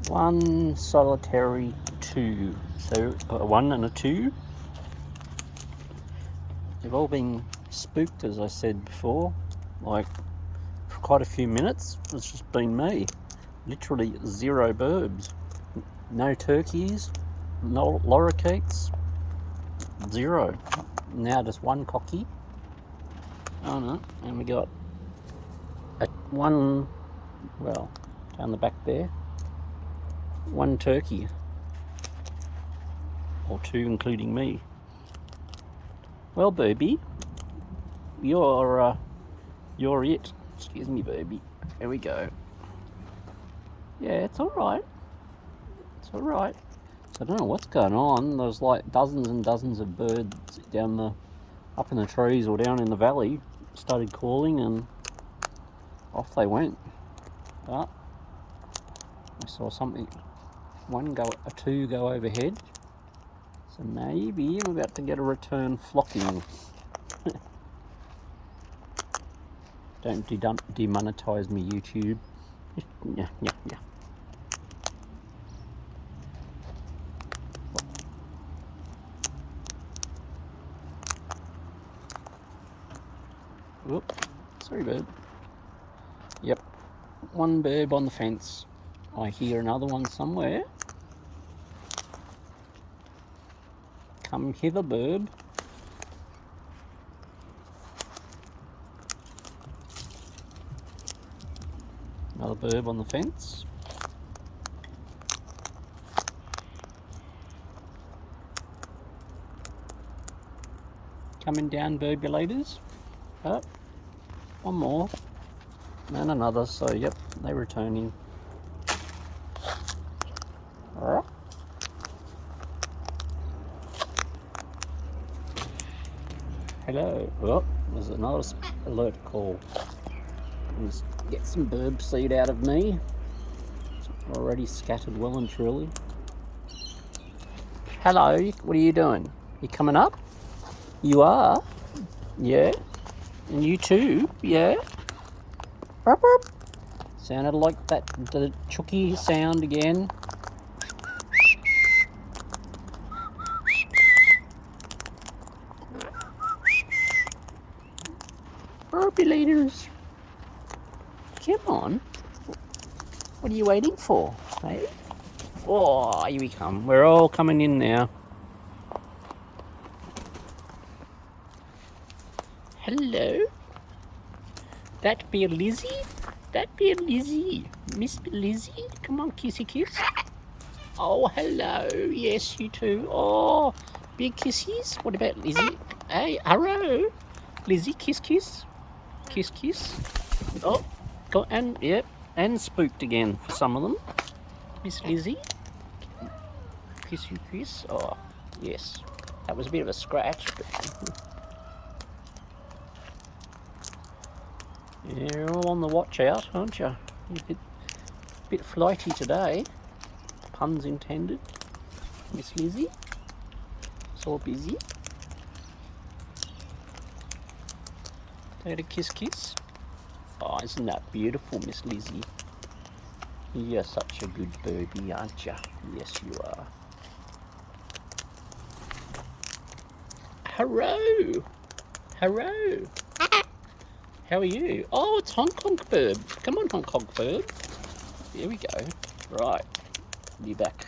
One solitary 2. So a 1 and a 2. They've all been spooked, as I said before, like for quite a few minutes. It's just been me. Literally 0 birbs. No turkeys, no lorikeets, 0. Now just 1 cocky. Oh no, and we got one, well, down the back there, 1 turkey, or 2 including me. Well, Birbie, you're it. Excuse me, Birbie. There we go. Yeah, it's all right. It's all right. I don't know what's going on. There's like dozens and dozens of birds up in the trees or down in the valley. Started calling and off they went. But I saw something. 2 go overhead. So maybe I'm about to get a return flocking. Don't demonetize me, YouTube. Yeah. Whoop. Sorry, bird. Yep. 1 bird on the fence. I hear another one somewhere. Come hither, bird. Another bird on the fence. Coming down, birbulators. Oh, 1 more. And another, so yep, they're returning. Hello. Oh, there's another alert call. Let's get some bird seed out of me. It's already scattered well and truly. Hello, what are you doing? You coming up? You are? Yeah. And you too? Yeah. Burp, burp. Sounded like the chooky sound again. Burbulators. Come on. What are you waiting for? Hey? Oh, here we come. We're all coming in now. Hello. That be a Lizzie? That be a Lizzie. Miss Lizzie? Come on, kissy kiss. Oh, hello. Yes, you too. Oh, big kissies. What about Lizzie? Hey, hello. Lizzie, kiss, kiss. Kiss, kiss. Oh, go and, yep, and spooked again for some of them. Miss Lizzie. Kiss you, kiss. Oh, yes. That was a bit of a scratch, but... You're all on the watch out, aren't you? You're a bit flighty today. Puns intended. Miss Lizzie. So busy. Take a kiss, kiss. Oh, isn't that beautiful, Miss Lizzie? You're such a good birdie, aren't you? Yes, you are. Hello. Hello. How are you? Oh, it's Hong Kong Bird. Come on, Hong Kong Bird. Here we go. Right. Be back.